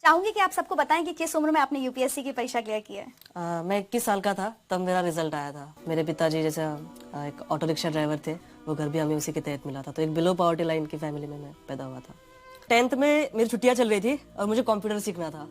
चाहूंगी कि आप सबको बताएं कि किस उम्र में आपने यूपीएससी की परीक्षा क्लियर की है। मैं 21 साल का था तब मेरा रिजल्ट आया था। मेरे पिताजी जैसे एक ऑटो रिक्शा ड्राइवर थे, वो घर भी हमें उसी के तहत मिला था। तो एक बिलो पॉवर्टी लाइन की फैमिली में मैं पैदा हुआ था। 10th में मेरी छुट्टियां चल रही थी और मुझे कंप्यूटर सीखना था।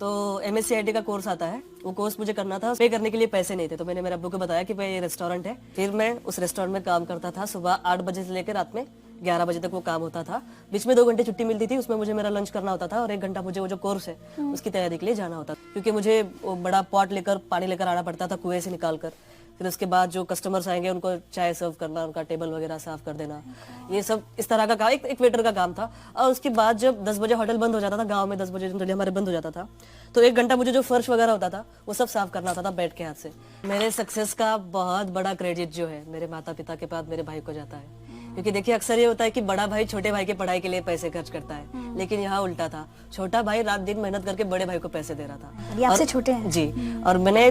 तो MSc IT का कोर्स आता है, वो कोर्स मुझे करना था। पे करने के लिए पैसे नहीं थे, तो मैंने मेरे अब्बू को बताया कि भाई ये रेस्टोरेंट है। फिर मैं उस रेस्टोरेंट में काम करता था। सुबह 8 बजे से लेकर रात में 11 बजे तक वो काम होता था। बीच में 2 घंटे छुट्टी मिलती थी, उसमें मुझे मेरा लंच करना होता था और 1 घंटा मुझे वो जो कोर्स है उसकी तैयारी के लिए जाना होता था। क्योंकि मुझे वो बड़ा पॉट लेकर पानी लेकर आना पड़ता था कुएं से निकाल कर। फिर उसके बाद जो कस्टमर्स आएंगे उनको चाय सर्व करना, उनका टेबल वगैरह साफ कर देना, ये सब इस तरह का काम एक वेटर का काम था। और उसके बाद जब 10 बजे होटल बंद हो जाता था, गांव में 10 बजे जनरली हमारे बंद हो जाता था, तो 1 घंटा मुझे जो फर्श वगैरह होता था वो सब साफ करना होता था बैठ के हाथ से। मेरे सक्सेस का बहुत बड़ा क्रेडिट जो है मेरे माता पिता के बाद मेरे भाई को जाता है। क्योंकि देखिए अक्सर ये होता है कि बड़ा भाई छोटे भाई की पढ़ाई के लिए पैसे खर्च करता है, लेकिन यहाँ उल्टा था। छोटा भाई रात दिन मेहनत करके बड़े भाई को पैसे दे रहा था। ये आपसे छोटे हैं? जी। और मैंने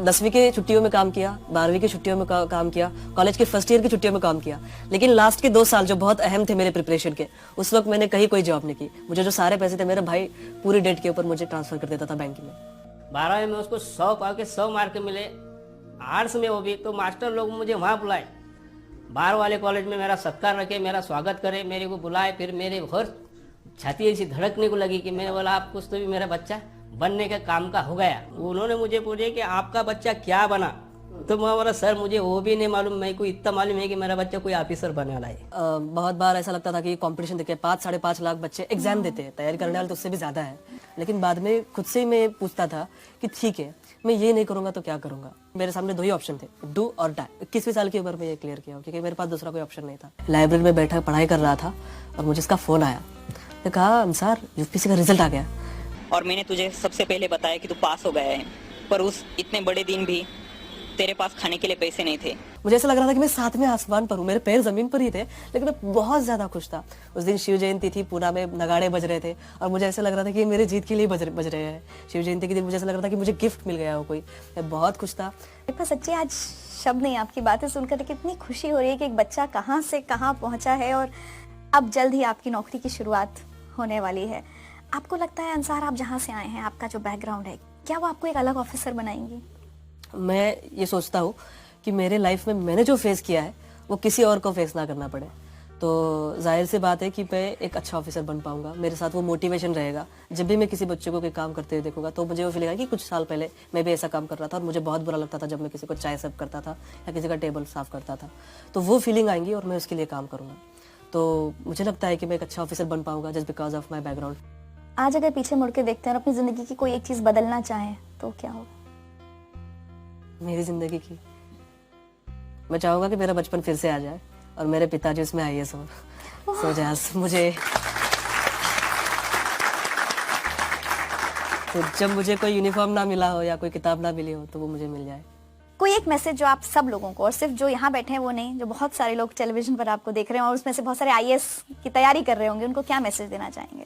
10वीं की छुट्टियों में काम किया, 12वीं की छुट्टियों में काम किया, कॉलेज के फर्स्ट ईयर की छुट्टियों में काम किया। लेकिन लास्ट के 2 साल जो बहुत अहम थे मेरे प्रिपरेशन के, उस वक्त मैंने कहीं कोई जॉब नहीं की। मुझे जो सारे पैसे थे मेरे भाई पूरी डेट के ऊपर मुझे ट्रांसफर कर देता था बैंक में। 12वीं में उसको 100 पाव के 100 मार्क मिले, आर्ट्स में वो भी। तो मास्टर लोग मुझे वहाँ बुलाए, बाहर वाले कॉलेज में मेरा सत्कार रखे, मेरा स्वागत करे, मेरे को बुलाए। फिर मेरे हर छाती ऐसी धड़कने को लगी कि मैंने बोला आप कुछ तो भी मेरा बच्चा बनने का काम का हो गया। उन्होंने मुझे पूछे कि आपका बच्चा क्या बना, तो मैं बोला सर मुझे वो भी नहीं मालूम, मेरे को इतना मालूम है कि मेरा बच्चा कोई ऑफिसर बनने वाला है। बहुत बार ऐसा लगता था कि कंपटीशन देखे 5-5.5 लाख बच्चे एग्जाम देते हैं, तैयारी करने वाले तो उससे भी ज्यादा है। लेकिन बाद में खुद से ही मैं पूछता था कि ठीक है मैं ये नहीं करूंगा तो क्या करूंगा। मेरे सामने 2 ही ऑप्शन थे, डू और डाई। 21वीं साल की उम्र में ये क्लियर किया क्योंकि मेरे पास दूसरा कोई ऑप्शन नहीं था। लाइब्रेरी में बैठा पढ़ाई कर रहा था और मुझे इसका फोन आया। मैंने कहा अंसार यूपीएससी का रिजल्ट आ गया। और मैंने तुझे सबसे पहले बताया कि तू पास हो गया है, पर उस इतने बड़े दिन भी तेरे पास खाने के लिए पैसे नहीं थे। मुझे ऐसा लग रहा था कि मैं 7वें आसमान पर हूँ, मेरे पैर जमीन पर ही थे, लेकिन मैं बहुत ज्यादा खुश था। उस दिन शिव जयंती थी, पूना में नगाड़े बज रहे थे और मुझे ऐसा लग रहा था कि मेरे जीत के लिए बज रहे हैं। शिव जयंती के दिन मुझे ऐसा लग रहा था कि मुझे गिफ्ट मिल गया हो कोई। मैं बहुत खुश था। मेरे पास सच्ची आज शब्द नहीं आपकी बातें सुनकर, कितनी खुशी हो रही है कि एक बच्चा कहाँ से कहाँ पहुँचा है और अब जल्द ही आपकी नौकरी की शुरुआत होने वाली है। आपको लगता है अंसार आप जहाँ से आए हैं, आपका जो बैकग्राउंड है, क्या वो आपको एक अलग ऑफिसर बनाएंगी? मैं ये सोचता हूँ कि मेरे लाइफ में मैंने जो फेस किया है वो किसी और को फेस ना करना पड़े। तो जाहिर सी बात है कि मैं एक अच्छा ऑफिसर बन पाऊंगा। मेरे साथ वो मोटिवेशन रहेगा। जब भी मैं किसी बच्चे को कोई काम करते हुए देखूंगा तो मुझे वो फील आएगा कि कुछ साल पहले मैं भी ऐसा काम कर रहा था और मुझे बहुत बुरा लगता था जब मैं किसी को चाय सर्व करता था या किसी का टेबल साफ करता था। तो वो फीलिंग आएंगी और मैं उसके लिए काम करूँगा। तो मुझे लगता है कि मैं एक अच्छा ऑफिसर बन पाऊंगा just because of my background. आज अगर पीछे मुड़ के देखते हैं और अपनी जिंदगी की कोई एक चीज बदलना चाहें तो क्या हो? मेरी जिंदगी की मैं चाहूंगा कि मेरा बचपन फिर से आ जाए और मेरे पिताजी उसमें IAS हो जाए मुझे। तो जब मुझे कोई यूनिफॉर्म ना मिला हो या कोई किताब ना मिली हो तो वो मुझे मिल जाए। कोई एक मैसेज जो आप सब लोगों को, और सिर्फ जो यहाँ बैठे हैं वो नहीं, जो बहुत सारे लोग टेलीविजन पर आपको देख रहे हैं और उसमें से बहुत सारे IAS की तैयारी कर रहे होंगे, उनको क्या मैसेज देना चाहेंगे?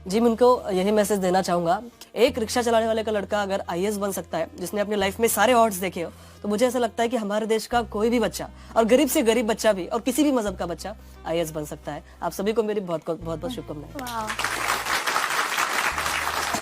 जी मैं उनको यही मैसेज देना चाहूंगा, एक रिक्शा चलाने वाले का लड़का अगर IAS बन सकता है, जिसने अपनी लाइफ में सारे ऑड्स देखे हो, तो मुझे ऐसा लगता है कि हमारे देश का कोई भी बच्चा और गरीब से गरीब बच्चा भी और किसी भी मजहब का बच्चा IAS बन सकता है। आप सभी को मेरी बहुत बहुत शुभकामनाएं।